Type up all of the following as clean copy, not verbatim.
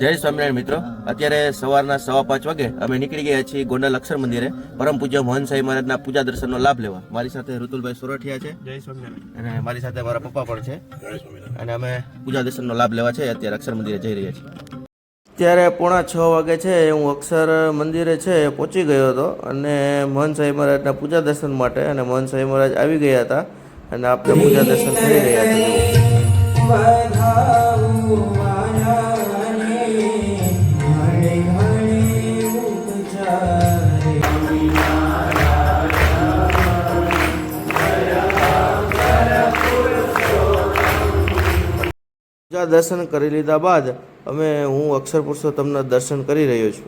જય સ્વામિનારાયણ મિત્રો, અત્યારે સવારના 5:15 વાગે અમે નીકળી ગયા છીએ ગોંડલ અક્ષર મંદિરે પરમ પૂજ્ય મોહન સાંઈ મહારાજના પૂજા દર્શનનો લાભ લેવા. મારી સાથે ઋતુલભાઈ સોરઠિયા છે, જય સ્વામિનારાયણ, અને મારી સાથે મારા પપ્પા પણ છે, જય સ્વામિનારાયણ, અને અમે પૂજા દર્શનનો લાભ લેવા છે. અત્યારે અક્ષર મંદિરે જઈ રહ્યા છીએ. અત્યારે 5:45 વાગે છે, હું અક્ષર મંદિરે છે પહોંચી ગયો હતો અને મોહન સાંઈ મહારાજના પૂજા દર્શન માટે, અને મોહન સાંઈ મહારાજ આવી ગયા હતા અને આપણે પૂજા દર્શન કરી રહ્યા હતા. પૂજા દર્શન કરી લીધા બાદ હું અક્ષર પુરુષોત્તમના દર્શન કરી રહ્યો છું.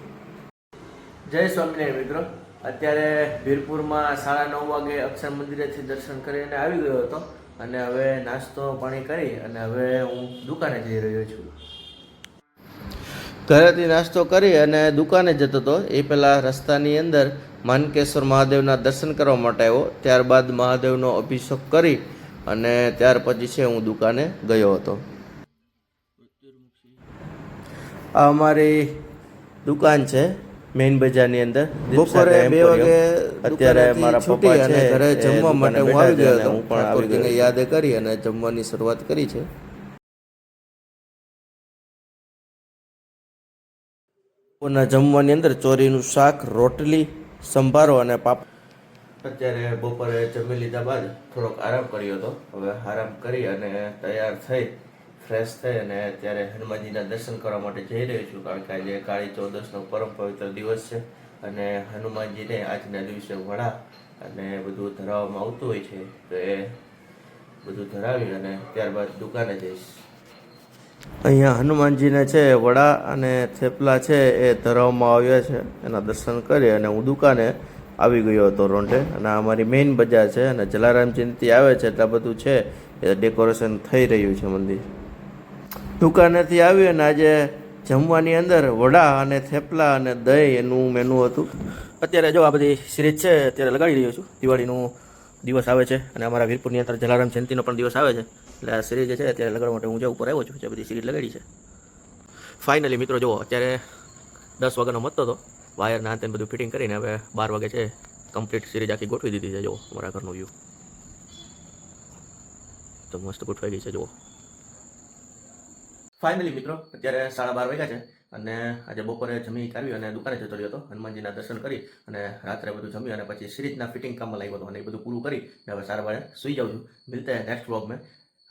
જય સ્વામિનારાયણ મિત્રો, અત્યારે વીરપુરમાં 9:30 વાગે અક્ષર મંદિરેથી દર્શન કરીને આવી ગયો હતો અને હવે નાસ્તો પાણી કરી અને હવે હું દુકાને જઈ રહ્યો છું. ઘરેથી નાસ્તો કરી અને દુકાને જતો હતો એ પહેલાં રસ્તાની અંદર માનકેશ્વર મહાદેવના દર્શન કરવા માટે આવ્યો. ત્યારબાદ મહાદેવનો અભિષેક કરી અને ત્યાર પછી છે હું દુકાને ગયો હતો. આ અમારી દુકાન છે મેઇન બજારની અંદર. બપોરે 2 વાગે અત્યારે મારા પપ્પા છે ઘરે જમવા માટે હું આવી ગયો હતો. હું પણ આવી ગયો, યાદ કરી અને જમવાની શરૂઆત કરી છે. જમવાની અંદર ચોરીનું શાક, રોટલી, સંભારો અને પાપડ. અત્યારે બપોરે જમી લીધા બાદ થોડોક આરામ કર્યો હતો. હવે આરામ કરી અને તૈયાર થઈ ફ્રેશ થઈ અને અત્યારે હનુમાનજીના દર્શન કરવા માટે જઈ રહ્યો છું, કારણ કે આજે કાળી ચૌદસનો પરમ પવિત્ર દિવસ છે અને હનુમાનજીને આજના દિવસે વડા અને બધું ધરાવવામાં આવતું હોય છે, તો એ બધું ધરાવી અને ત્યારબાદ દુકાને જઈશ. અહીંયા હનુમાનજીને છે વડા અને થેપલા છે એ ધરાવવામાં આવ્યા છે, એના દર્શન કરી અને હું દુકાને આવી ગયો હતો રોંઢે. અને આ અમારી મેઇન બજાર છે અને જલારામ જયંતિ આવે છે એટલે બધું છે એ ડેકોરેશન થઈ રહ્યું છે મંદિર. દુકાનેથી આવી અને આજે જમવાની અંદર વડા અને થેપલા અને દહીં એનું મેનુ હતું. અત્યારે જો આ બધી સિરીજ છે અત્યારે લગાડી રહ્યો છું. દિવાળીનું દિવસ આવે છે અને અમારા વીરપુરની અંદર જલારામ જયંતિનો પણ દિવસ આવે છે, એટલે આ સિરીજ છે અત્યારે લગાડવા માટે હું જે ઉપર આવ્યો છું, જે બધી સિરીજ લગાડી છે. ફાઇનલી મિત્રો જુઓ, અત્યારે 10 વાગ્યાનો મતતો હતો, વાયરના અંતે બધું ફિટિંગ કરીને હવે 12 વાગે છે કમ્પ્લીટ સિરીજ આખી ગોઠવી દીધી છે. જુઓ અમારા ઘરનો વ્યૂ તો મસ્ત ગોઠવાઈ ગઈ છે. જુઓ ફાઇનલી મિત્રો અત્યારે 12:30 વાગ્યા છે અને આજે બપોરે જમી કાઢવી અને દુકાને જતો રહ્યો હતો. હનુમાનજીના દર્શન કરી અને રાત્રે બધું જમી અને પછી સિરીજના ફિટિંગ કામમાં લાગ્યો હતો અને એ બધું પૂરું કરી હવે 12:30 સુઈ જાઉં છું. મિલતે હૈ નેક્સ્ટ વ્લોગ મેં.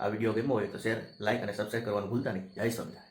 આ વિડીયો ગમ્યો હોય તો શેર, લાઇક અને સબસ્ક્રાઈબ કરવાનું ભૂલતા નહીં. જય સ્વામિનારાયણ.